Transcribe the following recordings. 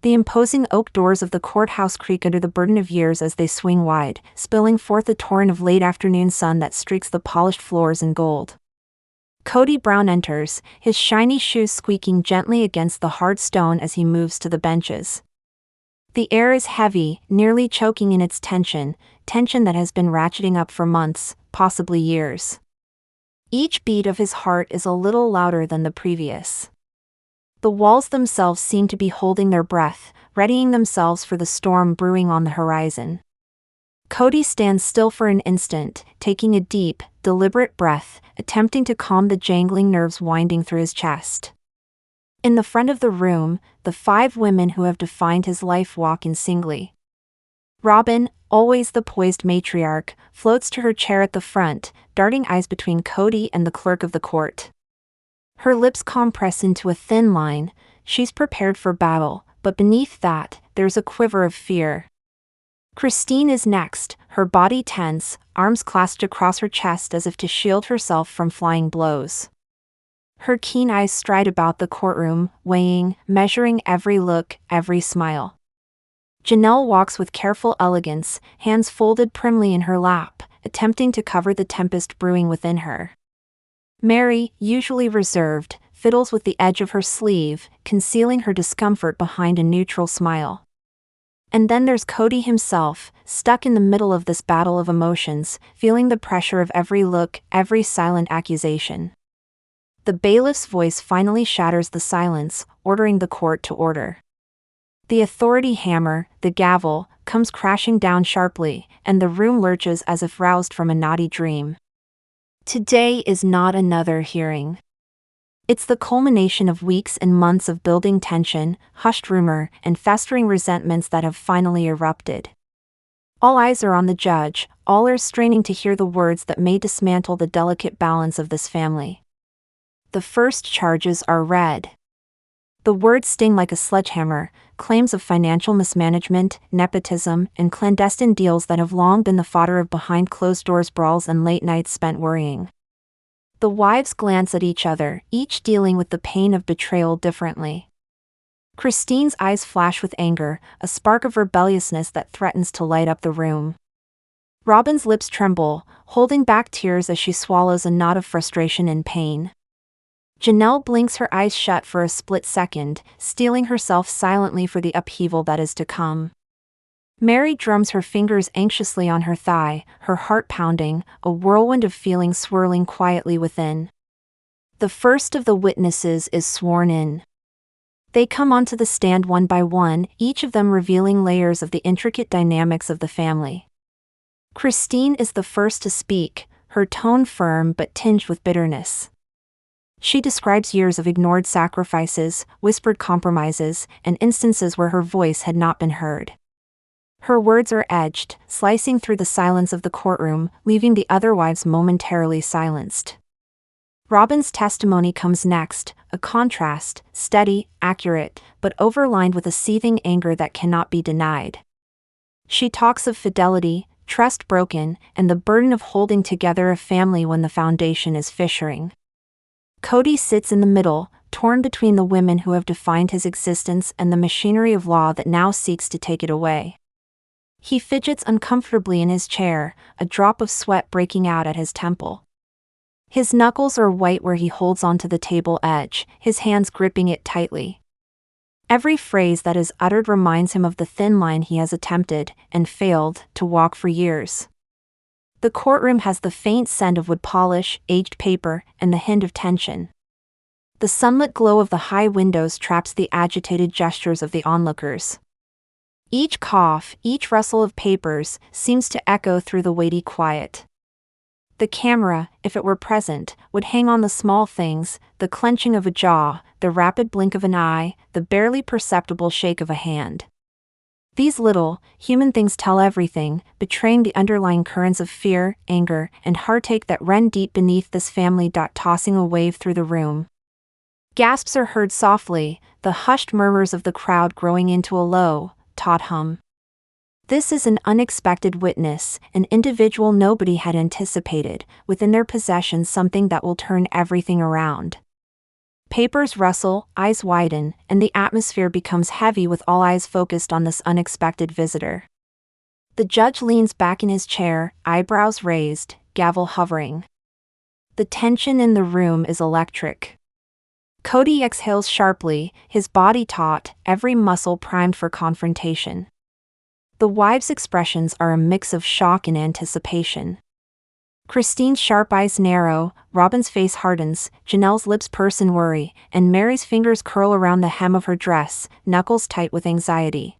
The imposing oak doors of the courthouse creak under the burden of years as they swing wide, spilling forth a torrent of late-afternoon sun that streaks the polished floors in gold. Kody Brown enters, his shiny shoes squeaking gently against the hard stone as he moves to the benches. The air is heavy, nearly choking in its tension that has been ratcheting up for months, possibly years. Each beat of his heart is a little louder than the previous. The walls themselves seem to be holding their breath, readying themselves for the storm brewing on the horizon. Kody stands still for an instant, taking a deep, deliberate breath, attempting to calm the jangling nerves winding through his chest. In the front of the room, the 5 women who have defined his life walk in singly. Robin, always the poised matriarch, floats to her chair at the front, darting eyes between Kody and the clerk of the court. Her lips compress into a thin line. She's prepared for battle, but beneath that, there's a quiver of fear. Christine is next, her body tense, arms clasped across her chest as if to shield herself from flying blows. Her keen eyes stride about the courtroom, weighing, measuring every look, every smile. Janelle walks with careful elegance, hands folded primly in her lap, attempting to cover the tempest brewing within her. Mary, usually reserved, fiddles with the edge of her sleeve, concealing her discomfort behind a neutral smile. And then there's Kody himself, stuck in the middle of this battle of emotions, feeling the pressure of every look, every silent accusation. The bailiff's voice finally shatters the silence, ordering the court to order. The authority hammer, the gavel, comes crashing down sharply, and the room lurches as if roused from a naughty dream. Today is not another hearing. It's the culmination of weeks and months of building tension, hushed rumor, and festering resentments that have finally erupted. All eyes are on the judge, all ears straining to hear the words that may dismantle the delicate balance of this family. The first charges are read. The words sting like a sledgehammer, claims of financial mismanagement, nepotism, and clandestine deals that have long been the fodder of behind-closed-doors brawls and late nights spent worrying. The wives glance at each other, each dealing with the pain of betrayal differently. Christine's eyes flash with anger, a spark of rebelliousness that threatens to light up the room. Robin's lips tremble, holding back tears as she swallows a knot of frustration and pain. Janelle blinks her eyes shut for a split second, steeling herself silently for the upheaval that is to come. Mary drums her fingers anxiously on her thigh, her heart pounding, a whirlwind of feelings swirling quietly within. The first of the witnesses is sworn in. They come onto the stand one by one, each of them revealing layers of the intricate dynamics of the family. Christine is the first to speak, her tone firm but tinged with bitterness. She describes years of ignored sacrifices, whispered compromises, and instances where her voice had not been heard. Her words are edged, slicing through the silence of the courtroom, leaving the other wives momentarily silenced. Robin's testimony comes next, a contrast, steady, accurate, but overlined with a seething anger that cannot be denied. She talks of fidelity, trust broken, and the burden of holding together a family when the foundation is fissuring. Kody sits in the middle, torn between the women who have defined his existence and the machinery of law that now seeks to take it away. He fidgets uncomfortably in his chair, a drop of sweat breaking out at his temple. His knuckles are white where he holds onto the table edge, his hands gripping it tightly. Every phrase that is uttered reminds him of the thin line he has attempted, and failed, to walk for years. The courtroom has the faint scent of wood polish, aged paper, and the hint of tension. The sunlit glow of the high windows traps the agitated gestures of the onlookers. Each cough, each rustle of papers, seems to echo through the weighty quiet. The camera, if it were present, would hang on the small things, the clenching of a jaw, the rapid blink of an eye, the barely perceptible shake of a hand. These little, human things tell everything, betraying the underlying currents of fear, anger, and heartache that run deep beneath this family. Tossing a wave through the room. Gasps are heard softly, the hushed murmurs of the crowd growing into a low, taut hum. This is an unexpected witness, an individual nobody had anticipated, within their possession something that will turn everything around. Papers rustle, eyes widen, and the atmosphere becomes heavy with all eyes focused on this unexpected visitor. The judge leans back in his chair, eyebrows raised, gavel hovering. The tension in the room is electric. Kody exhales sharply, his body taut, every muscle primed for confrontation. The wives' expressions are a mix of shock and anticipation. Christine's sharp eyes narrow, Robin's face hardens, Janelle's lips purse in worry, and Mary's fingers curl around the hem of her dress, knuckles tight with anxiety.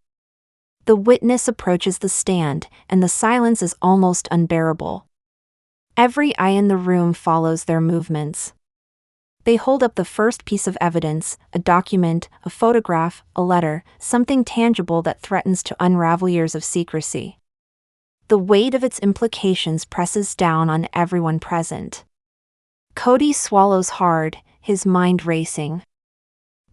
The witness approaches the stand, and the silence is almost unbearable. Every eye in the room follows their movements. They hold up the first piece of evidence, a document, a photograph, a letter, something tangible that threatens to unravel years of secrecy. The weight of its implications presses down on everyone present. Kody swallows hard, his mind racing.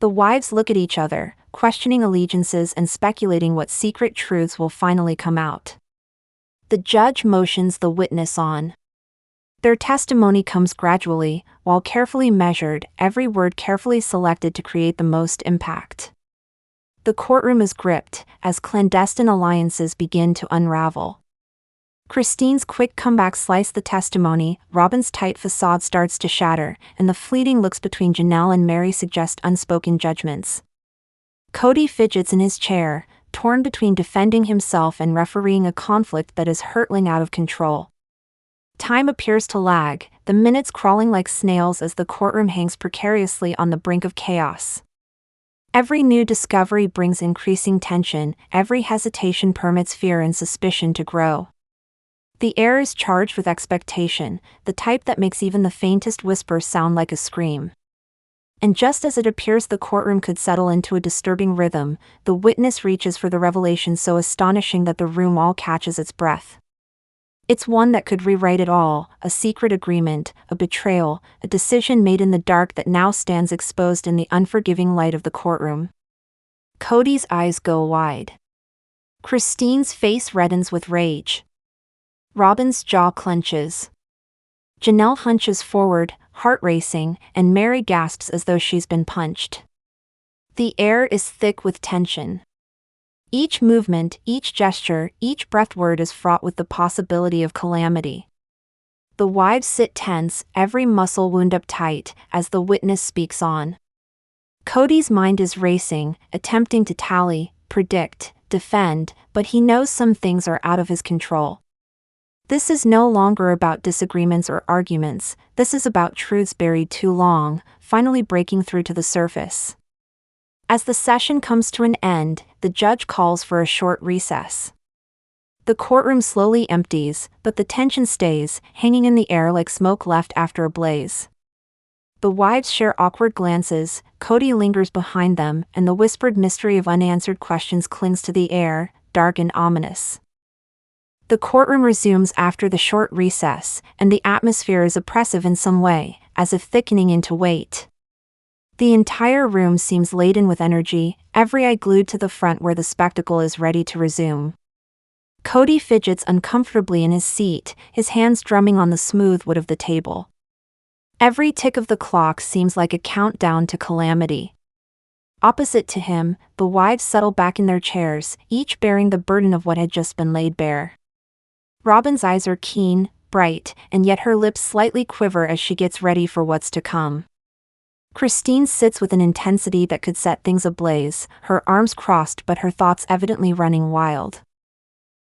The wives look at each other, questioning allegiances and speculating what secret truths will finally come out. The judge motions the witness on. Their testimony comes gradually, while carefully measured, every word carefully selected to create the most impact. The courtroom is gripped, as clandestine alliances begin to unravel. Christine's quick comeback slices the testimony, Robin's tight facade starts to shatter, and the fleeting looks between Janelle and Mary suggest unspoken judgments. Kody fidgets in his chair, torn between defending himself and refereeing a conflict that is hurtling out of control. Time appears to lag, the minutes crawling like snails as the courtroom hangs precariously on the brink of chaos. Every new discovery brings increasing tension, every hesitation permits fear and suspicion to grow. The air is charged with expectation, the type that makes even the faintest whisper sound like a scream. And just as it appears the courtroom could settle into a disturbing rhythm, the witness reaches for the revelation so astonishing that the room all catches its breath. It's one that could rewrite it all, a secret agreement, a betrayal, a decision made in the dark that now stands exposed in the unforgiving light of the courtroom. Kody's eyes go wide. Christine's face reddens with rage. Robin's jaw clenches. Janelle hunches forward, heart racing, and Mary gasps as though she's been punched. The air is thick with tension. Each movement, each gesture, each breath word is fraught with the possibility of calamity. The wives sit tense, every muscle wound up tight, as the witness speaks on. Kody's mind is racing, attempting to tally, predict, defend, but he knows some things are out of his control. This is no longer about disagreements or arguments, this is about truths buried too long, finally breaking through to the surface. As the session comes to an end, the judge calls for a short recess. The courtroom slowly empties, but the tension stays, hanging in the air like smoke left after a blaze. The wives share awkward glances, Kody lingers behind them, and the whispered mystery of unanswered questions clings to the air, dark and ominous. The courtroom resumes after the short recess, and the atmosphere is oppressive in some way, as if thickening into weight. The entire room seems laden with energy, every eye glued to the front where the spectacle is ready to resume. Kody fidgets uncomfortably in his seat, his hands drumming on the smooth wood of the table. Every tick of the clock seems like a countdown to calamity. Opposite to him, the wives settle back in their chairs, each bearing the burden of what had just been laid bare. Robin's eyes are keen, bright, and yet her lips slightly quiver as she gets ready for what's to come. Christine sits with an intensity that could set things ablaze, her arms crossed but her thoughts evidently running wild.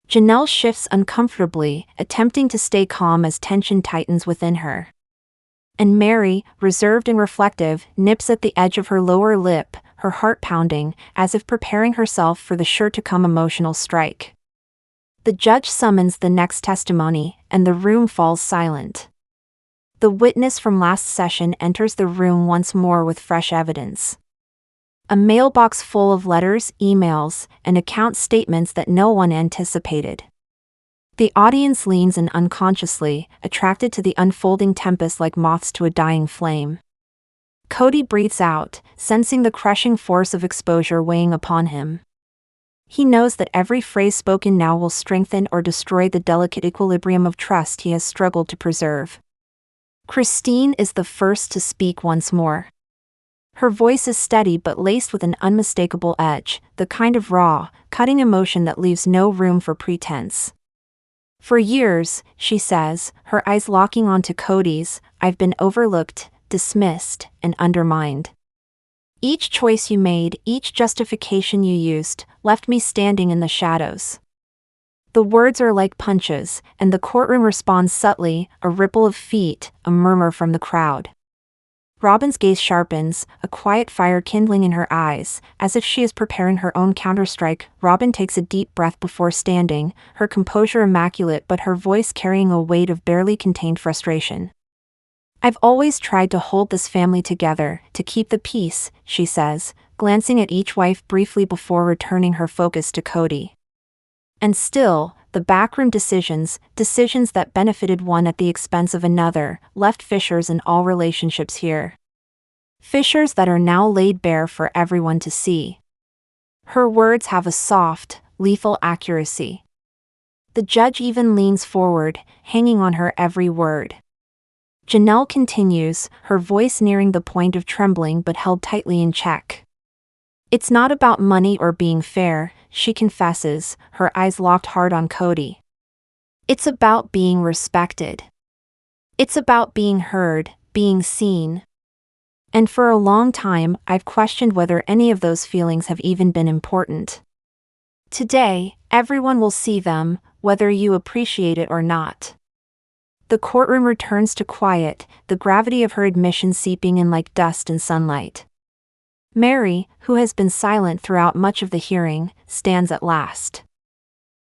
Janelle shifts uncomfortably, attempting to stay calm as tension tightens within her. And Mary, reserved and reflective, nips at the edge of her lower lip, her heart pounding, as if preparing herself for the sure-to-come emotional strike. The judge summons the next testimony, and the room falls silent. The witness from last session enters the room once more with fresh evidence. A mailbox full of letters, emails, and account statements that no one anticipated. The audience leans in unconsciously, attracted to the unfolding tempest like moths to a dying flame. Kody breathes out, sensing the crushing force of exposure weighing upon him. He knows that every phrase spoken now will strengthen or destroy the delicate equilibrium of trust he has struggled to preserve. Christine is the first to speak once more. Her voice is steady but laced with an unmistakable edge, the kind of raw, cutting emotion that leaves no room for pretense. For years, she says, her eyes locking onto Kody's, I've been overlooked, dismissed, and undermined. Each choice you made, each justification you used, left me standing in the shadows. The words are like punches, and the courtroom responds subtly, a ripple of feet, a murmur from the crowd. Robyn's gaze sharpens, a quiet fire kindling in her eyes, as if she is preparing her own counterstrike. Robyn takes a deep breath before standing, her composure immaculate but her voice carrying a weight of barely contained frustration. I've always tried to hold this family together, to keep the peace, she says, glancing at each wife briefly before returning her focus to Kody. And still, the backroom decisions that benefited one at the expense of another, left fissures in all relationships here. Fissures that are now laid bare for everyone to see. Her words have a soft, lethal accuracy. The judge even leans forward, hanging on her every word. Janelle continues, her voice nearing the point of trembling but held tightly in check. It's not about money or being fair, she confesses, her eyes locked hard on Kody. It's about being respected. It's about being heard, being seen. And for a long time, I've questioned whether any of those feelings have even been important. Today, everyone will see them, whether you appreciate it or not. The courtroom returns to quiet, the gravity of her admission seeping in like dust and sunlight. Mary, who has been silent throughout much of the hearing, stands at last.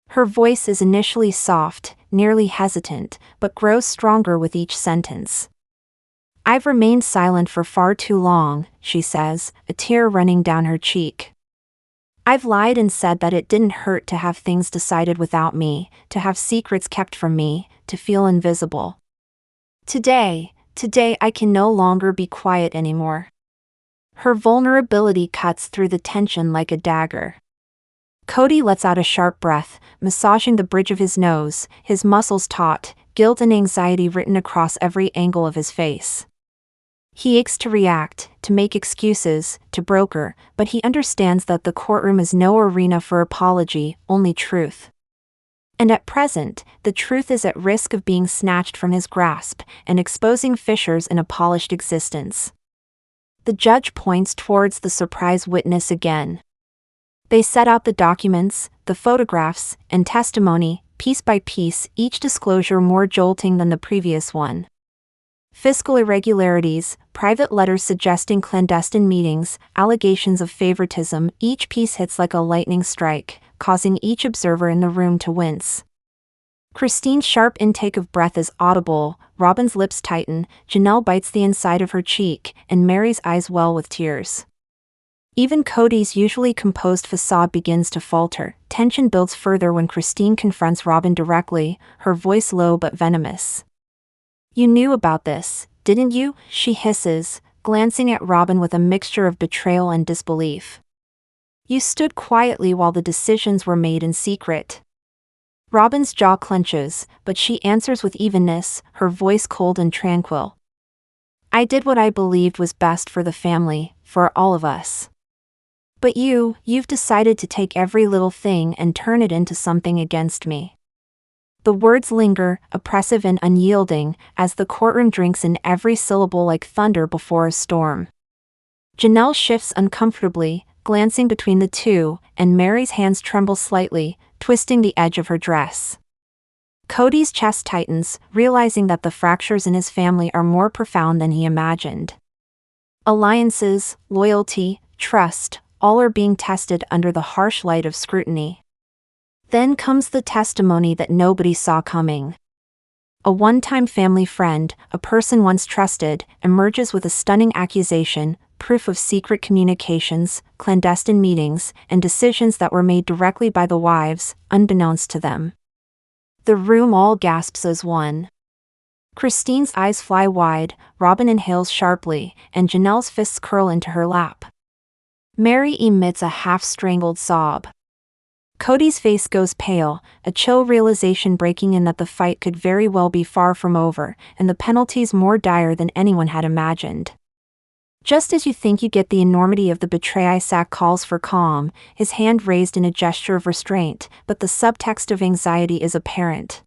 Her voice is initially soft, nearly hesitant, but grows stronger with each sentence. I've remained silent for far too long, she says, a tear running down her cheek. I've lied and said that it didn't hurt to have things decided without me, to have secrets kept from me, to feel invisible. Today I can no longer be quiet anymore. Her vulnerability cuts through the tension like a dagger. Kody lets out a sharp breath, massaging the bridge of his nose, his muscles taut, guilt and anxiety written across every angle of his face. He aches to react, to make excuses, to broker, but he understands that the courtroom is no arena for apology, only truth. And at present, the truth is at risk of being snatched from his grasp and exposing fissures in a polished existence. The judge points towards the surprise witness again. They set out the documents, the photographs, and testimony, piece by piece, each disclosure more jolting than the previous one. Fiscal irregularities, private letters suggesting clandestine meetings, allegations of favoritism, each piece hits like a lightning strike, causing each observer in the room to wince. Christine's sharp intake of breath is audible, Robyn's lips tighten, Janelle bites the inside of her cheek, and Mary's eyes well with tears. Even Kody's usually composed facade begins to falter. Tension builds further when Christine confronts Robyn directly, her voice low but venomous. You knew about this, didn't you? She hisses, glancing at Robyn with a mixture of betrayal and disbelief. You stood quietly while the decisions were made in secret. Robyn's jaw clenches, but she answers with evenness, her voice cold and tranquil. I did what I believed was best for the family, for all of us. But you've decided to take every little thing and turn it into something against me. The words linger, oppressive and unyielding, as the courtroom drinks in every syllable like thunder before a storm. Janelle shifts uncomfortably, glancing between the two, and Mary's hands tremble slightly, twisting the edge of her dress. Kody's chest tightens, realizing that the fractures in his family are more profound than he imagined. Alliances, loyalty, trust, all are being tested under the harsh light of scrutiny. Then comes the testimony that nobody saw coming. A one-time family friend, a person once trusted, emerges with a stunning accusation, proof of secret communications, clandestine meetings, and decisions that were made directly by the wives, unbeknownst to them. The room all gasps as one. Christine's eyes fly wide, Robyn inhales sharply, and Janelle's fists curl into her lap. Mary emits a half-strangled sob. Kody's face goes pale, a chill realization breaking in that the fight could very well be far from over, and the penalties more dire than anyone had imagined. Just as you think you get the enormity of the betrayal, Sack calls for calm, his hand raised in a gesture of restraint, but the subtext of anxiety is apparent.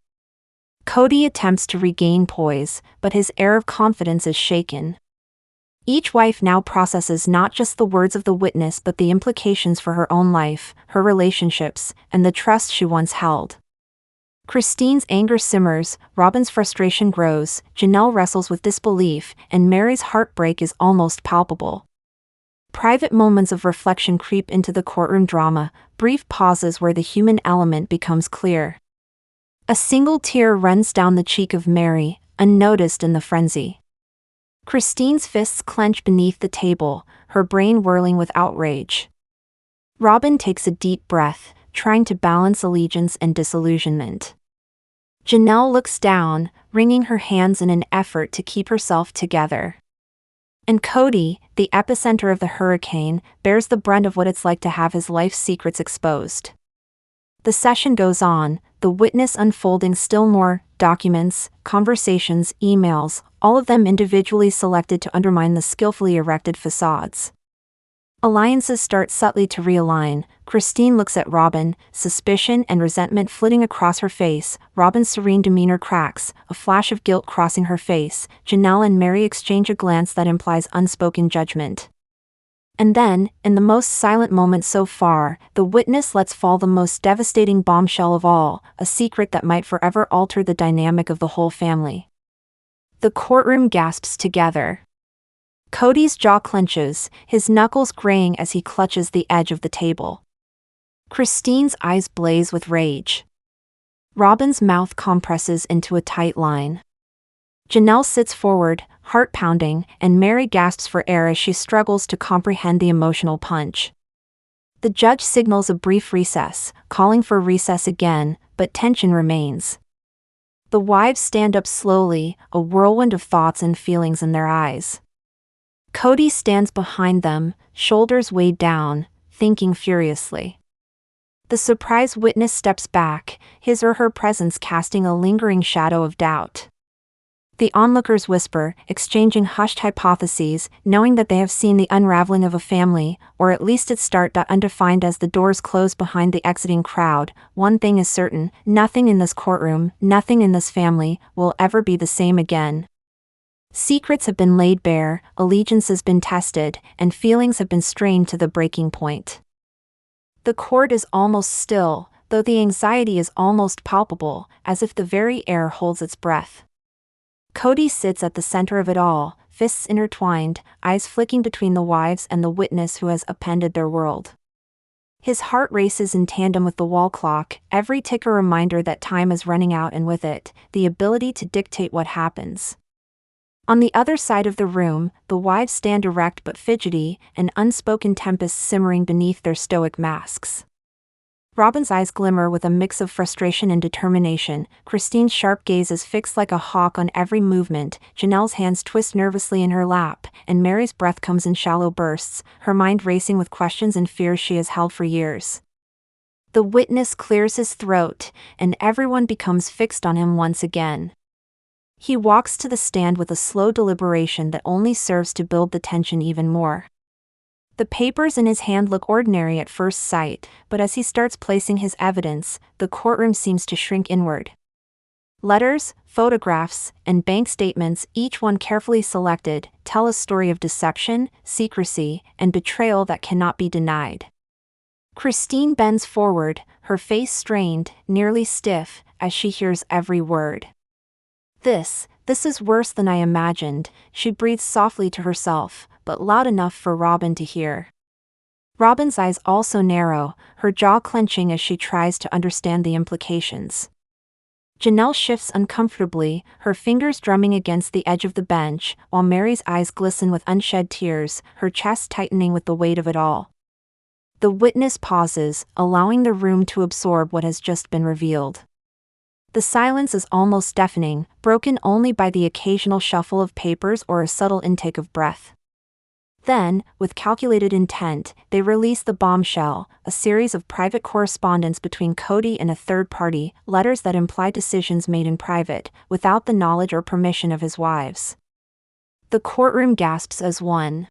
Kody attempts to regain poise, but his air of confidence is shaken. Each wife now processes not just the words of the witness but the implications for her own life, her relationships, and the trust she once held. Christine's anger simmers, Robin's frustration grows, Janelle wrestles with disbelief, and Mary's heartbreak is almost palpable. Private moments of reflection creep into the courtroom drama, brief pauses where the human element becomes clear. A single tear runs down the cheek of Mary, unnoticed in the frenzy. Christine's fists clench beneath the table, her brain whirling with outrage. Robin takes a deep breath, trying to balance allegiance and disillusionment. Janelle looks down, wringing her hands in an effort to keep herself together. And Kody, the epicenter of the hurricane, bears the brunt of what it's like to have his life's secrets exposed. The session goes on, the witness unfolding still more documents, conversations, emails, all of them individually selected to undermine the skillfully erected facades. Alliances start subtly to realign. Christine looks at Robin, suspicion and resentment flitting across her face. Robin's serene demeanor cracks, a flash of guilt crossing her face. Janelle and Mary exchange a glance that implies unspoken judgment. And then, in the most silent moment so far, the witness lets fall the most devastating bombshell of all, a secret that might forever alter the dynamic of the whole family. The courtroom gasps together. Kody's jaw clenches, his knuckles graying as he clutches the edge of the table. Christine's eyes blaze with rage. Robin's mouth compresses into a tight line. Janelle sits forward, heart pounding, and Mary gasps for air as she struggles to comprehend the emotional punch. The judge signals a brief recess, calling for recess again, but tension remains. The wives stand up slowly, a whirlwind of thoughts and feelings in their eyes. Kody stands behind them, shoulders weighed down, thinking furiously. The surprised witness steps back, his or her presence casting a lingering shadow of doubt. The onlookers whisper, exchanging hushed hypotheses, knowing that they have seen the unraveling of a family, or at least its start. Undefined as the doors close behind the exiting crowd, one thing is certain: nothing in this courtroom, nothing in this family, will ever be the same again. Secrets have been laid bare, allegiance has been tested, and feelings have been strained to the breaking point. The court is almost still, though the anxiety is almost palpable, as if the very air holds its breath. Kody sits at the center of it all, fists intertwined, eyes flicking between the wives and the witness who has upended their world. His heart races in tandem with the wall clock, every tick a reminder that time is running out, and with it, the ability to dictate what happens. On the other side of the room, the wives stand erect but fidgety, an unspoken tempest simmering beneath their stoic masks. Robin's eyes glimmer with a mix of frustration and determination. Christine's sharp gaze is fixed like a hawk on every movement. Janelle's hands twist nervously in her lap, and Mary's breath comes in shallow bursts, her mind racing with questions and fears she has held for years. The witness clears his throat, and everyone becomes fixed on him once again. He walks to the stand with a slow deliberation that only serves to build the tension even more. The papers in his hand look ordinary at first sight, but as he starts placing his evidence, the courtroom seems to shrink inward. Letters, photographs, and bank statements, each one carefully selected, tell a story of deception, secrecy, and betrayal that cannot be denied. Christine bends forward, her face strained, nearly stiff, as she hears every word. This is worse than I imagined, she breathes softly to herself, but loud enough for Robin to hear. Robin's eyes also narrow, her jaw clenching as she tries to understand the implications. Janelle shifts uncomfortably, her fingers drumming against the edge of the bench, while Mary's eyes glisten with unshed tears, her chest tightening with the weight of it all. The witness pauses, allowing the room to absorb what has just been revealed. The silence is almost deafening, broken only by the occasional shuffle of papers or a subtle intake of breath. Then, with calculated intent, they release the bombshell, a series of private correspondence between Kody and a third party, letters that imply decisions made in private, without the knowledge or permission of his wives. The courtroom gasps as one.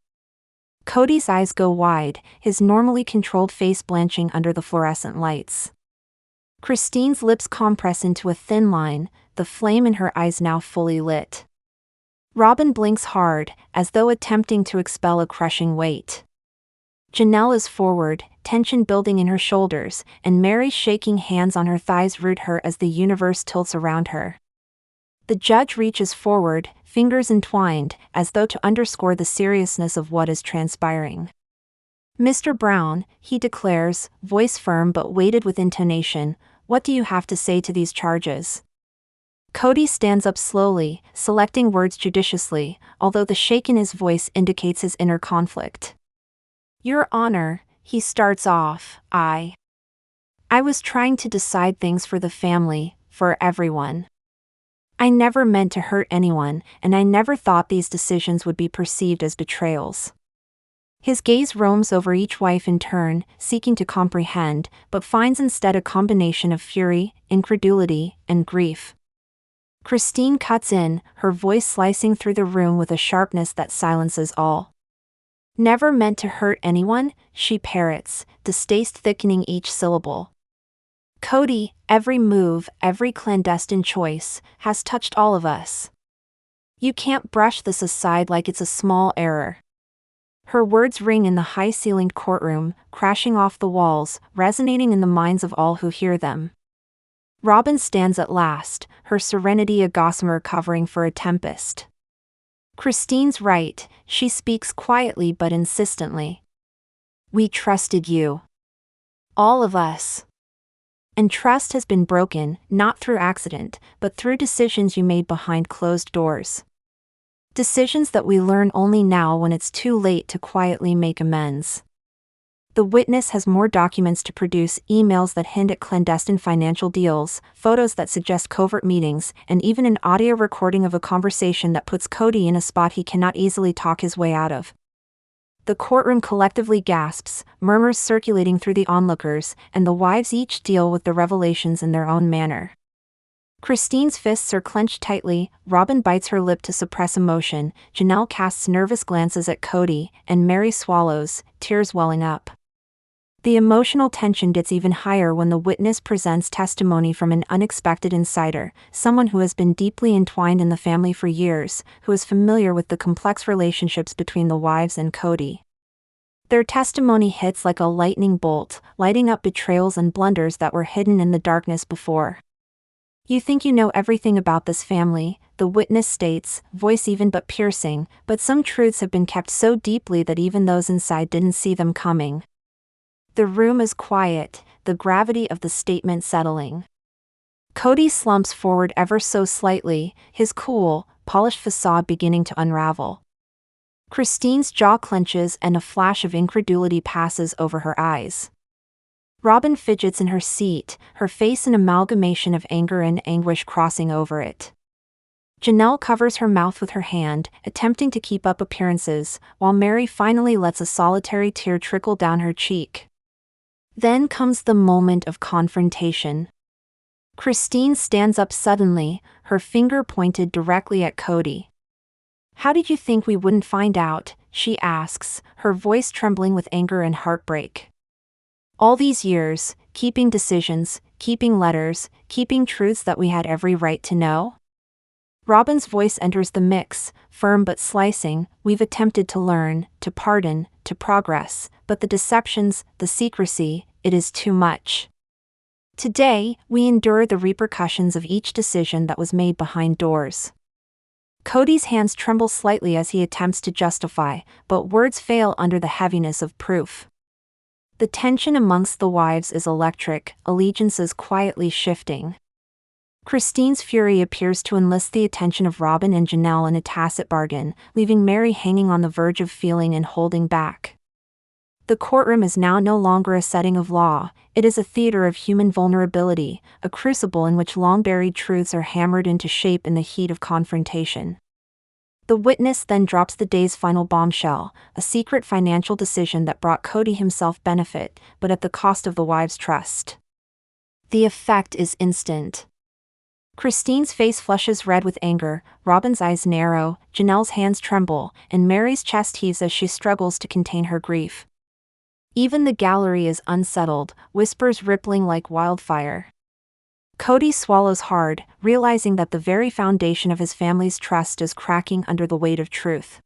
Cody's eyes go wide, his normally controlled face blanching under the fluorescent lights. Christine's lips compress into a thin line, the flame in her eyes now fully lit. Robin blinks hard, as though attempting to expel a crushing weight. Janelle is forward, tension building in her shoulders, and Mary's shaking hands on her thighs root her as the universe tilts around her. The judge reaches forward, fingers entwined, as though to underscore the seriousness of what is transpiring. "Mr. Brown," he declares, voice firm but weighted with intonation, "what do you have to say to these charges?" Kody stands up slowly, selecting words judiciously, although the shake in his voice indicates his inner conflict. "Your Honor," he starts off, I was trying to decide things for the family, for everyone. I never meant to hurt anyone, and I never thought these decisions would be perceived as betrayals." His gaze roams over each wife in turn, seeking to comprehend, but finds instead a combination of fury, incredulity, and grief. Christine cuts in, her voice slicing through the room with a sharpness that silences all. "Never meant to hurt anyone," she parrots, distaste thickening each syllable. "Kody, every move, every clandestine choice, has touched all of us. You can't brush this aside like it's a small error." Her words ring in the high-ceilinged courtroom, crashing off the walls, resonating in the minds of all who hear them. Robin stands at last, her serenity a gossamer covering for a tempest. Christine's right, she speaks quietly but insistently. "We trusted you. All of us. And trust has been broken, not through accident, but through decisions you made behind closed doors. Decisions that we learn only now when it's too late to quietly make amends." The witness has more documents to produce, emails that hint at clandestine financial deals, photos that suggest covert meetings, and even an audio recording of a conversation that puts Kody in a spot he cannot easily talk his way out of. The courtroom collectively gasps, murmurs circulating through the onlookers, and the wives each deal with the revelations in their own manner. Christine's fists are clenched tightly, Robin bites her lip to suppress emotion, Janelle casts nervous glances at Kody, and Mary swallows, tears welling up. The emotional tension gets even higher when the witness presents testimony from an unexpected insider, someone who has been deeply entwined in the family for years, who is familiar with the complex relationships between the wives and Kody. Their testimony hits like a lightning bolt, lighting up betrayals and blunders that were hidden in the darkness before. "You think you know everything about this family," the witness states, voice even but piercing, "but some truths have been kept so deeply that even those inside didn't see them coming." The room is quiet, the gravity of the statement settling. Kody slumps forward ever so slightly, his cool, polished facade beginning to unravel. Christine's jaw clenches and a flash of incredulity passes over her eyes. Robin fidgets in her seat, her face an amalgamation of anger and anguish crossing over it. Janelle covers her mouth with her hand, attempting to keep up appearances, while Mary finally lets a solitary tear trickle down her cheek. Then comes the moment of confrontation. Christine stands up suddenly, her finger pointed directly at Kody. "How did you think we wouldn't find out?" she asks, her voice trembling with anger and heartbreak. "All these years, keeping decisions, keeping letters, keeping truths that we had every right to know?" Robin's voice enters the mix, firm but slicing. "We've attempted to learn, to pardon, to progress, but the deceptions, the secrecy, it is too much. Today, we endure the repercussions of each decision that was made behind doors." Kody's hands tremble slightly as he attempts to justify, but words fail under the heaviness of proof. The tension amongst the wives is electric, allegiances quietly shifting. Christine's fury appears to enlist the attention of Robin and Janelle in a tacit bargain, leaving Mary hanging on the verge of feeling and holding back. The courtroom is now no longer a setting of law, it is a theater of human vulnerability, a crucible in which long-buried truths are hammered into shape in the heat of confrontation. The witness then drops the day's final bombshell, a secret financial decision that brought Kody himself benefit, but at the cost of the wives' trust. The effect is instant. Christine's face flushes red with anger, Robin's eyes narrow, Janelle's hands tremble, and Mary's chest heaves as she struggles to contain her grief. Even the gallery is unsettled, whispers rippling like wildfire. Kody swallows hard, realizing that the very foundation of his family's trust is cracking under the weight of truth.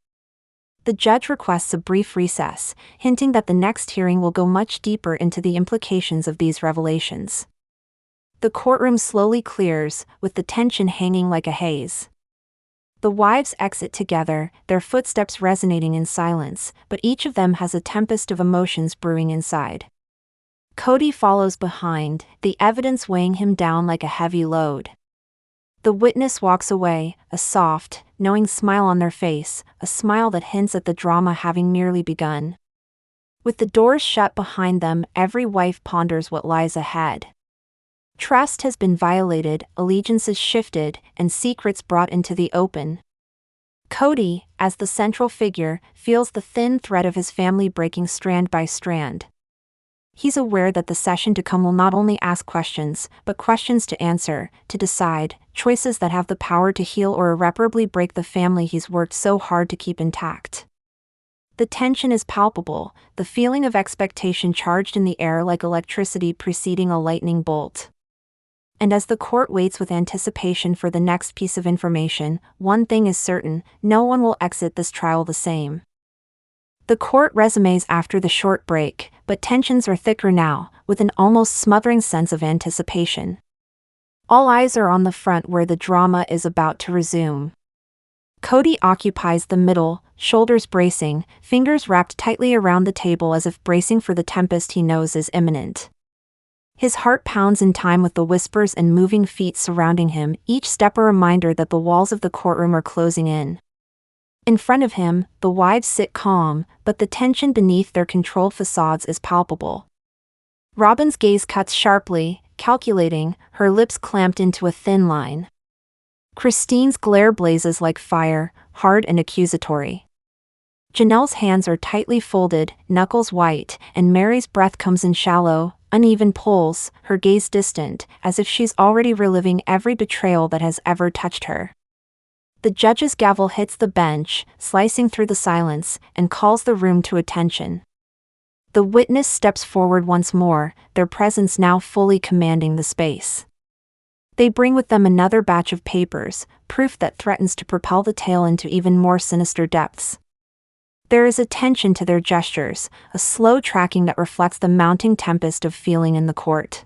The judge requests a brief recess, hinting that the next hearing will go much deeper into the implications of these revelations. The courtroom slowly clears, with the tension hanging like a haze. The wives exit together, their footsteps resonating in silence, but each of them has a tempest of emotions brewing inside. Kody follows behind, the evidence weighing him down like a heavy load. The witness walks away, a soft, knowing smile on their face, a smile that hints at the drama having merely begun. With the doors shut behind them, every wife ponders what lies ahead. Trust has been violated, allegiances shifted, and secrets brought into the open. Kody, as the central figure, feels the thin thread of his family breaking strand by strand. He's aware that the session to come will not only ask questions, but questions to answer, to decide, choices that have the power to heal or irreparably break the family he's worked so hard to keep intact. The tension is palpable, the feeling of expectation charged in the air like electricity preceding a lightning bolt. And as the court waits with anticipation for the next piece of information, one thing is certain: no one will exit this trial the same. The court resumes after the short break, but tensions are thicker now, with an almost smothering sense of anticipation. All eyes are on the front where the drama is about to resume. Kody occupies the middle, shoulders bracing, fingers wrapped tightly around the table as if bracing for the tempest he knows is imminent. His heart pounds in time with the whispers and moving feet surrounding him, each step a reminder that the walls of the courtroom are closing in. In front of him, the wives sit calm, but the tension beneath their controlled facades is palpable. Robin's gaze cuts sharply, calculating, her lips clamped into a thin line. Christine's glare blazes like fire, hard and accusatory. Janelle's hands are tightly folded, knuckles white, and Mary's breath comes in shallow, uneven pulls, her gaze distant, as if she's already reliving every betrayal that has ever touched her. The judge's gavel hits the bench, slicing through the silence, and calls the room to attention. The witness steps forward once more, their presence now fully commanding the space. They bring with them another batch of papers, proof that threatens to propel the tale into even more sinister depths. There is a tension to their gestures, a slow tracking that reflects the mounting tempest of feeling in the court.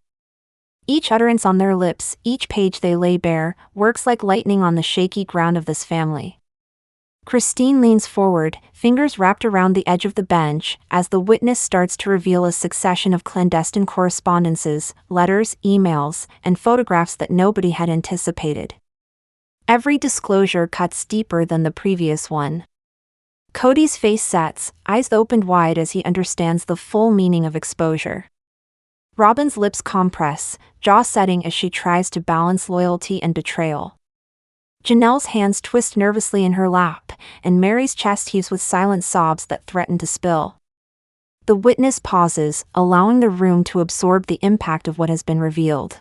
Each utterance on their lips, each page they lay bare, works like lightning on the shaky ground of this family. Christine leans forward, fingers wrapped around the edge of the bench, as the witness starts to reveal a succession of clandestine correspondences, letters, emails, and photographs that nobody had anticipated. Every disclosure cuts deeper than the previous one. Kody's face sets, eyes opened wide as he understands the full meaning of exposure. Robin's lips compress, jaw setting as she tries to balance loyalty and betrayal. Janelle's hands twist nervously in her lap, and Mary's chest heaves with silent sobs that threaten to spill. The witness pauses, allowing the room to absorb the impact of what has been revealed.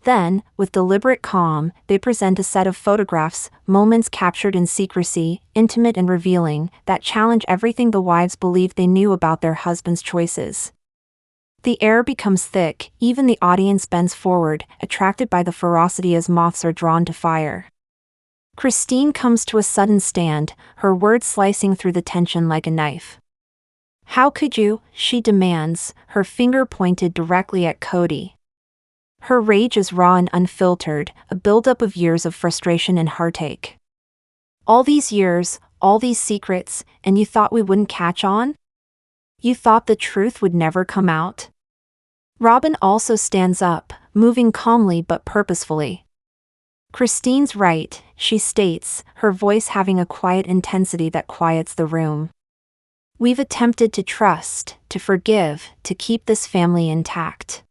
Then, with deliberate calm, they present a set of photographs, moments captured in secrecy, intimate and revealing, that challenge everything the wives believed they knew about their husbands' choices. The air becomes thick, even the audience bends forward, attracted by the ferocity as moths are drawn to fire. Christine comes to a sudden stand, her words slicing through the tension like a knife. "How could you?" she demands, her finger pointed directly at Kody. Her rage is raw and unfiltered, a buildup of years of frustration and heartache. "All these years, all these secrets, and you thought we wouldn't catch on? You thought the truth would never come out?" Robin also stands up, moving calmly but purposefully. "Christine's right," she states, her voice having a quiet intensity that quiets the room. "We've attempted to trust, to forgive, to keep this family intact.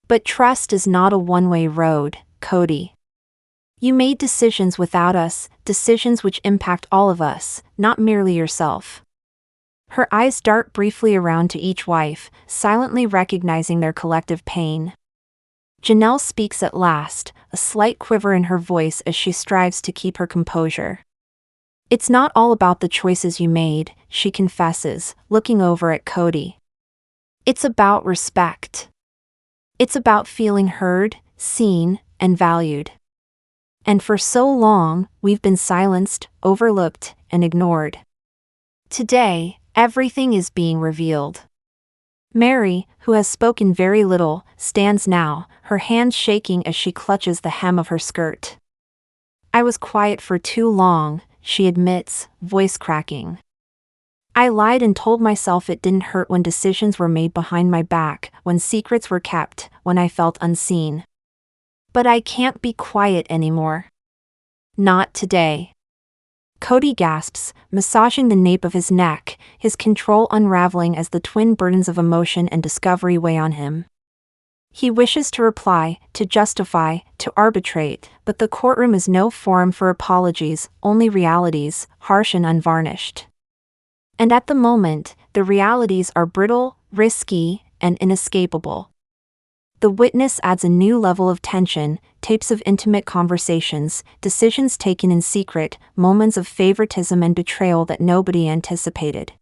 But trust is not a one-way road, Kody. You made decisions without us, decisions which impact all of us, not merely yourself." Her eyes dart briefly around to each wife, silently recognizing their collective pain. Janelle speaks at last, a slight quiver in her voice as she strives to keep her composure. "It's not all about the choices you made," she confesses, looking over at Kody. "It's about respect. It's about feeling heard, seen, and valued. And for so long, we've been silenced, overlooked, and ignored. Today, everything is being revealed." Mary, who has spoken very little, stands now, her hands shaking as she clutches the hem of her skirt. "I was quiet for too long," she admits, voice cracking. "I lied and told myself it didn't hurt when decisions were made behind my back, when secrets were kept, when I felt unseen. But I can't be quiet anymore. Not today." Kody gasps, massaging the nape of his neck, his control unraveling as the twin burdens of emotion and discovery weigh on him. He wishes to reply, to justify, to arbitrate, but the courtroom is no forum for apologies, only realities, harsh and unvarnished. And at the moment, the realities are brittle, risky, and inescapable. The witness adds a new level of tension, tapes of intimate conversations, decisions taken in secret, moments of favoritism and betrayal that nobody anticipated.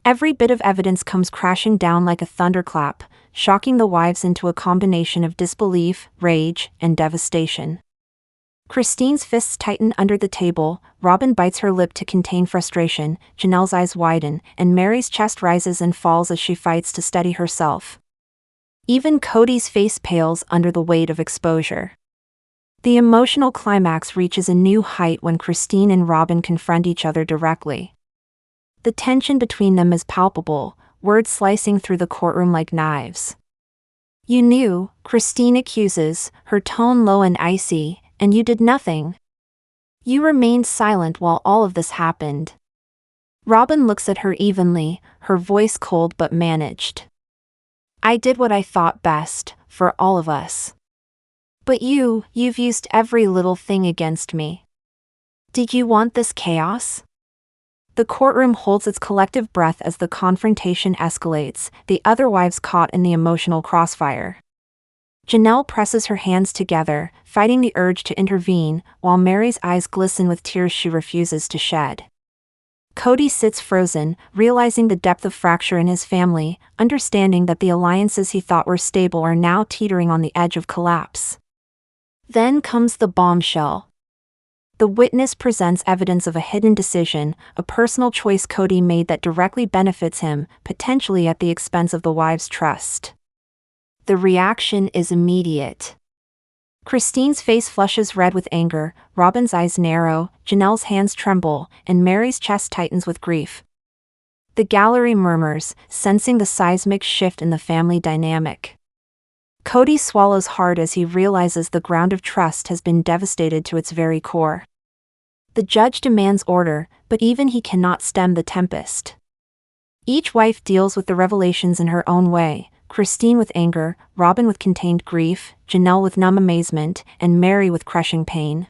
Every bit of evidence comes crashing down like a thunderclap, shocking the wives into a combination of disbelief, rage, and devastation. Christine's fists tighten under the table, Robin bites her lip to contain frustration, Janelle's eyes widen, and Mary's chest rises and falls as she fights to steady herself. Even Kody's face pales under the weight of exposure. The emotional climax reaches a new height when Christine and Robin confront each other directly. The tension between them is palpable, words slicing through the courtroom like knives. "You knew," Christine accuses, her tone low and icy, "and you did nothing. You remained silent while all of this happened." Robin looks at her evenly, her voice cold but managed. "I did what I thought best, for all of us. But you've used every little thing against me. Did you want this chaos?" The courtroom holds its collective breath as the confrontation escalates, the other wives caught in the emotional crossfire. Janelle presses her hands together, fighting the urge to intervene, while Mary's eyes glisten with tears she refuses to shed. Kody sits frozen, realizing the depth of fracture in his family, understanding that the alliances he thought were stable are now teetering on the edge of collapse. Then comes the bombshell. The witness presents evidence of a hidden decision, a personal choice Kody made that directly benefits him, potentially at the expense of the wives' trust. The reaction is immediate. Christine's face flushes red with anger, Robin's eyes narrow, Janelle's hands tremble, and Mary's chest tightens with grief. The gallery murmurs, sensing the seismic shift in the family dynamic. Kody swallows hard as he realizes the ground of trust has been devastated to its very core. The judge demands order, but even he cannot stem the tempest. Each wife deals with the revelations in her own way, Christine with anger, Robin with contained grief, Janelle with numb amazement, and Mary with crushing pain.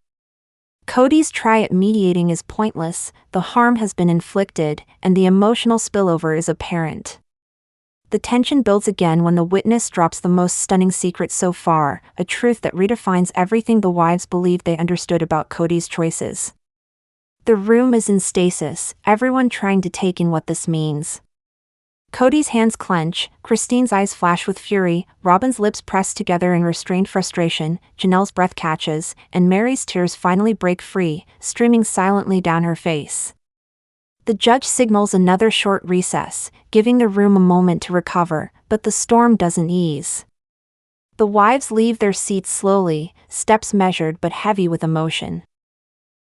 Kody's try at mediating is pointless, the harm has been inflicted, and the emotional spillover is apparent. The tension builds again when the witness drops the most stunning secret so far, a truth that redefines everything the wives believed they understood about Kody's choices. The room is in stasis, everyone trying to take in what this means. Kody's hands clench, Christine's eyes flash with fury, Robin's lips press together in restrained frustration, Janelle's breath catches, and Mary's tears finally break free, streaming silently down her face. The judge signals another short recess, giving the room a moment to recover, but the storm doesn't ease. The wives leave their seats slowly, steps measured but heavy with emotion.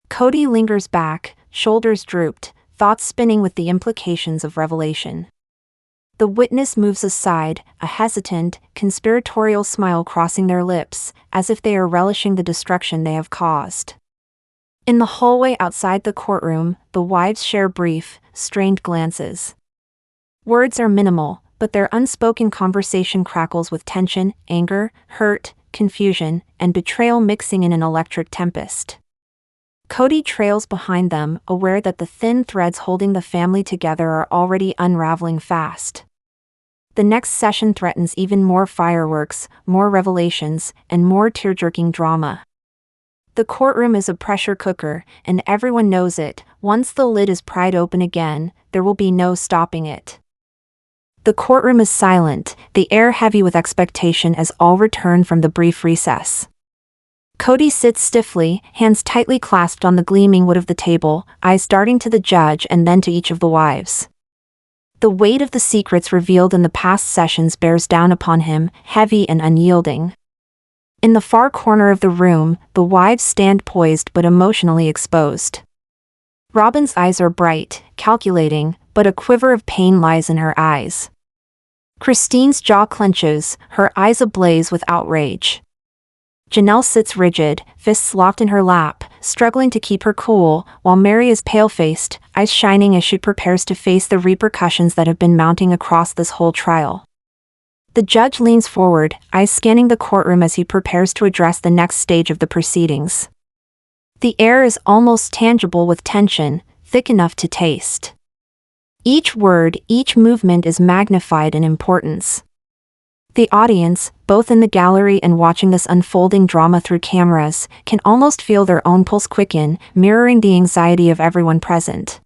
Kody lingers back, shoulders drooped, thoughts spinning with the implications of revelation. The witness moves aside, a hesitant, conspiratorial smile crossing their lips, as if they are relishing the destruction they have caused. In the hallway outside the courtroom, the wives share brief, strained glances. Words are minimal, but their unspoken conversation crackles with tension, anger, hurt, confusion, and betrayal mixing in an electric tempest. Kody trails behind them, aware that the thin threads holding the family together are already unraveling fast. The next session threatens even more fireworks, more revelations, and more tear-jerking drama. The courtroom is a pressure cooker, and everyone knows it. Once the lid is pried open again, there will be no stopping it. The courtroom is silent, the air heavy with expectation as all return from the brief recess. Kody sits stiffly, hands tightly clasped on the gleaming wood of the table, eyes darting to the judge and then to each of the wives. The weight of the secrets revealed in the past sessions bears down upon him, heavy and unyielding. In the far corner of the room, the wives stand poised but emotionally exposed. Robin's eyes are bright, calculating, but a quiver of pain lies in her eyes. Christine's jaw clenches, her eyes ablaze with outrage. Janelle sits rigid, fists locked in her lap, struggling to keep her cool, while Mary is pale-faced, eyes shining as she prepares to face the repercussions that have been mounting across this whole trial. The judge leans forward, eyes scanning the courtroom as he prepares to address the next stage of the proceedings. The air is almost tangible with tension, thick enough to taste. Each word, each movement is magnified in importance. The audience, both in the gallery and watching this unfolding drama through cameras, can almost feel their own pulse quicken, mirroring the anxiety of everyone present.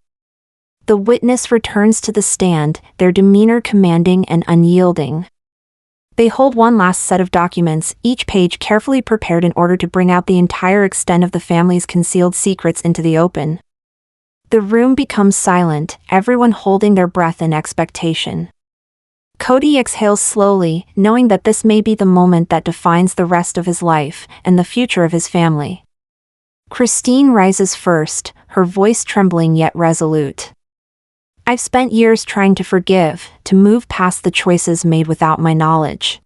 The witness returns to the stand, their demeanor commanding and unyielding. They hold one last set of documents, each page carefully prepared in order to bring out the entire extent of the family's concealed secrets into the open. The room becomes silent, everyone holding their breath in expectation. Kody exhales slowly, knowing that this may be the moment that defines the rest of his life and the future of his family. Christine rises first, her voice trembling yet resolute. I've spent years trying to forgive, to move past the choices made without my knowledge.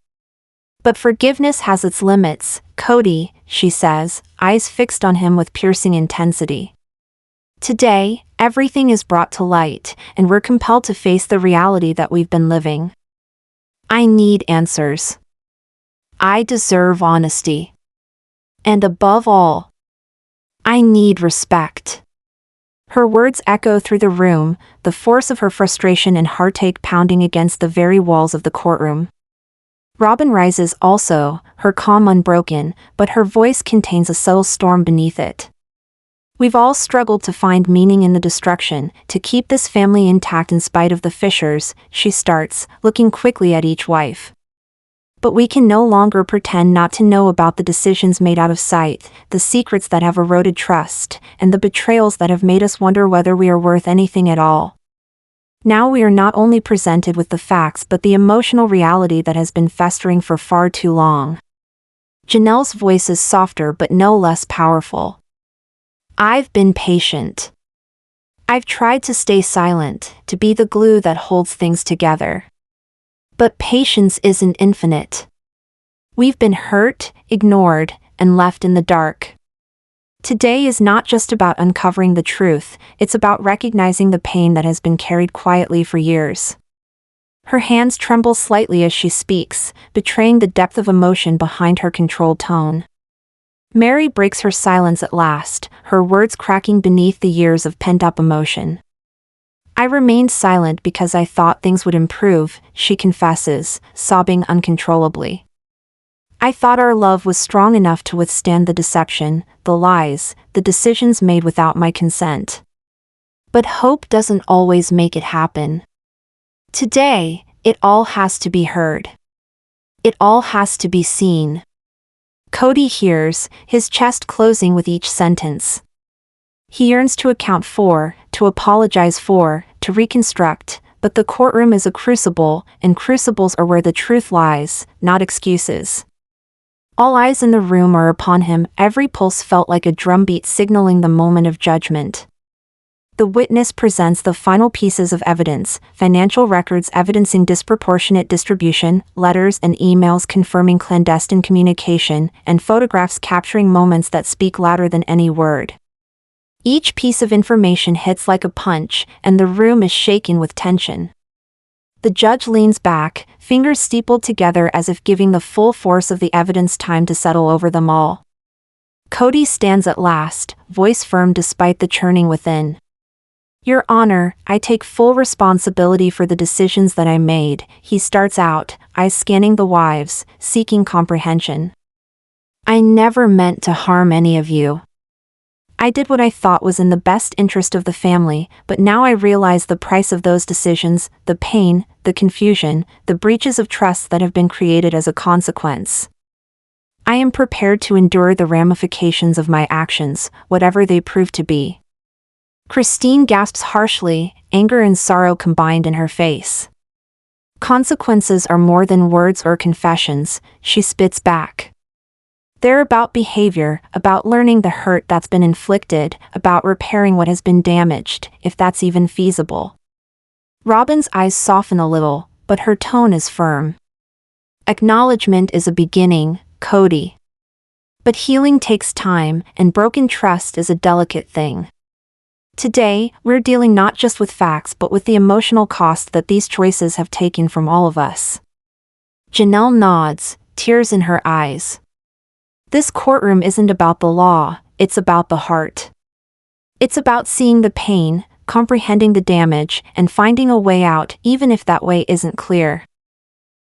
But forgiveness has its limits, Kody, she says, eyes fixed on him with piercing intensity. Today, everything is brought to light, and we're compelled to face the reality that we've been living. I need answers. I deserve honesty. And above all, I need respect. Her words echo through the room, the force of her frustration and heartache pounding against the very walls of the courtroom. Robin rises also, her calm unbroken, but her voice contains a subtle storm beneath it. We've all struggled to find meaning in the destruction, to keep this family intact in spite of the fissures, she starts, looking quickly at each wife. But we can no longer pretend not to know about the decisions made out of sight, the secrets that have eroded trust, and the betrayals that have made us wonder whether we are worth anything at all. Now we are not only presented with the facts but the emotional reality that has been festering for far too long. Janelle's voice is softer but no less powerful. I've been patient. I've tried to stay silent, to be the glue that holds things together. But patience isn't infinite. We've been hurt, ignored, and left in the dark. Today is not just about uncovering the truth, it's about recognizing the pain that has been carried quietly for years. Her hands tremble slightly as she speaks, betraying the depth of emotion behind her controlled tone. Mary breaks her silence at last, her words cracking beneath the years of pent-up emotion. I remained silent because I thought things would improve, she confesses, sobbing uncontrollably. I thought our love was strong enough to withstand the deception, the lies, the decisions made without my consent. But hope doesn't always make it happen. Today, it all has to be heard. It all has to be seen. Kody hears, his chest closing with each sentence. He yearns to account for, to apologize for, to reconstruct, but the courtroom is a crucible, and crucibles are where the truth lies, not excuses. All eyes in the room are upon him, every pulse felt like a drumbeat signaling the moment of judgment. The witness presents the final pieces of evidence, financial records evidencing disproportionate distribution, letters and emails confirming clandestine communication, and photographs capturing moments that speak louder than any word. Each piece of information hits like a punch, and the room is shaken with tension. The judge leans back, fingers steepled together as if giving the full force of the evidence time to settle over them all. Kody stands at last, voice firm despite the churning within. Your Honor, I take full responsibility for the decisions that I made, he starts out, eyes scanning the wives, seeking comprehension. I never meant to harm any of you. I did what I thought was in the best interest of the family, but now I realize the price of those decisions, the pain, the confusion, the breaches of trust that have been created as a consequence. I am prepared to endure the ramifications of my actions, whatever they prove to be. Christine gasps harshly, anger and sorrow combined in her face. Consequences are more than words or confessions, she spits back. They're about behavior, about learning the hurt that's been inflicted, about repairing what has been damaged, if that's even feasible. Robin's eyes soften a little, but her tone is firm. Acknowledgement is a beginning, Kody. But healing takes time, and broken trust is a delicate thing. Today, we're dealing not just with facts but with the emotional cost that these choices have taken from all of us. Janelle nods, tears in her eyes. This courtroom isn't about the law, it's about the heart. It's about seeing the pain, comprehending the damage, and finding a way out, even if that way isn't clear.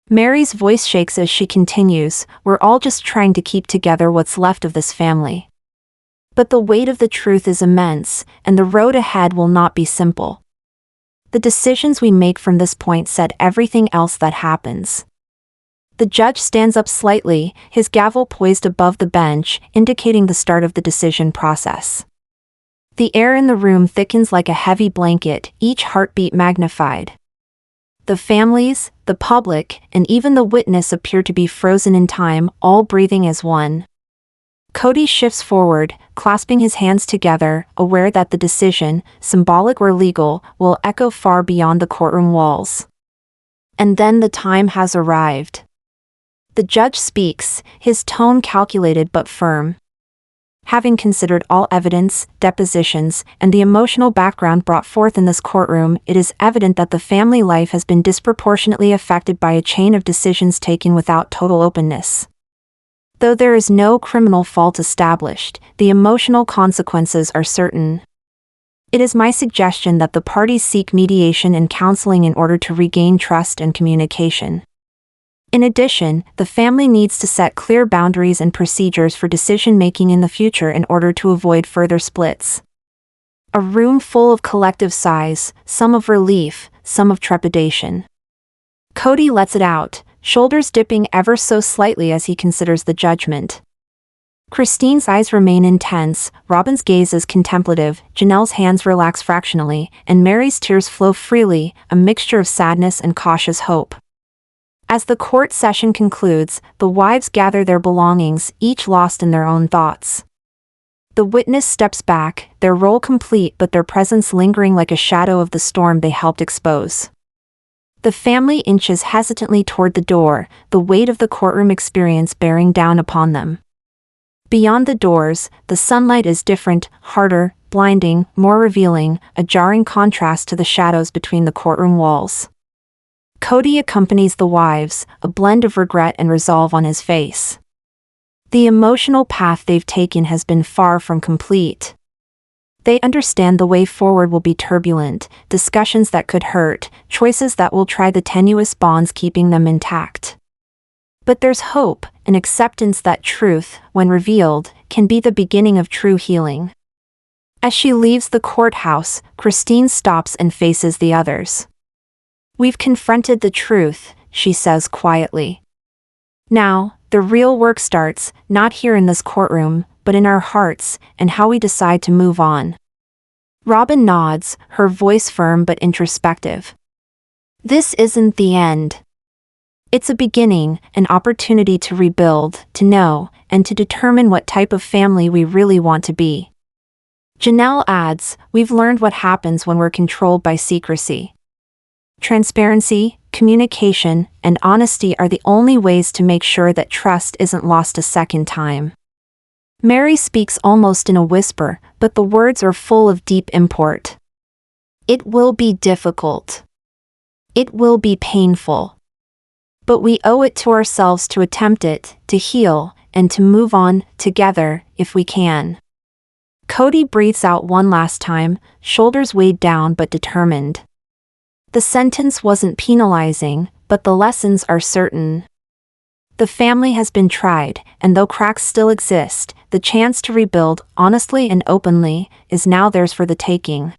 Mary's voice shakes as she continues, we're all just trying to keep together what's left of this family. But the weight of the truth is immense, and the road ahead will not be simple. The decisions we make from this point set everything else that happens. The judge stands up slightly, his gavel poised above the bench, indicating the start of the decision process. The air in the room thickens like a heavy blanket, each heartbeat magnified. The families, the public, and even the witness appear to be frozen in time, all breathing as one. Kody shifts forward, clasping his hands together, aware that the decision, symbolic or legal, will echo far beyond the courtroom walls. And then the time has arrived. The judge speaks, his tone calculated but firm. Having considered all evidence, depositions, and the emotional background brought forth in this courtroom, it is evident that the family life has been disproportionately affected by a chain of decisions taken without total openness. Though there is no criminal fault established, the emotional consequences are certain. It is my suggestion that the parties seek mediation and counseling in order to regain trust and communication. In addition, the family needs to set clear boundaries and procedures for decision-making in the future in order to avoid further splits. A room full of collective sighs, some of relief, some of trepidation. Kody lets it out, shoulders dipping ever so slightly as he considers the judgment. Christine's eyes remain intense, Robin's gaze is contemplative, Janelle's hands relax fractionally, and Mary's tears flow freely, a mixture of sadness and cautious hope. As the court session concludes, the wives gather their belongings, each lost in their own thoughts. The witness steps back, their role complete but their presence lingering like a shadow of the storm they helped expose. The family inches hesitantly toward the door, the weight of the courtroom experience bearing down upon them. Beyond the doors, the sunlight is different, harder, blinding, more revealing, a jarring contrast to the shadows between the courtroom walls. Kody accompanies the wives, a blend of regret and resolve on his face. The emotional path they've taken has been far from complete. They understand the way forward will be turbulent, discussions that could hurt, choices that will try the tenuous bonds keeping them intact. But there's hope, an acceptance that truth, when revealed, can be the beginning of true healing. As she leaves the courthouse, Christine stops and faces the others. We've confronted the truth, she says quietly. Now, the real work starts, not here in this courtroom, but in our hearts, and how we decide to move on. Robin nods, her voice firm but introspective. This isn't the end. It's a beginning, an opportunity to rebuild, to know, and to determine what type of family we really want to be. Janelle adds, we've learned what happens when we're controlled by secrecy. Transparency, communication, and honesty are the only ways to make sure that trust isn't lost a second time. Mary speaks almost in a whisper, but the words are full of deep import. It will be difficult. It will be painful. But we owe it to ourselves to attempt it, to heal, and to move on, together, if we can. Kody breathes out one last time, shoulders weighed down but determined. The sentence wasn't penalizing, but the lessons are certain. The family has been tried, and though cracks still exist, the chance to rebuild, honestly and openly, is now theirs for the taking.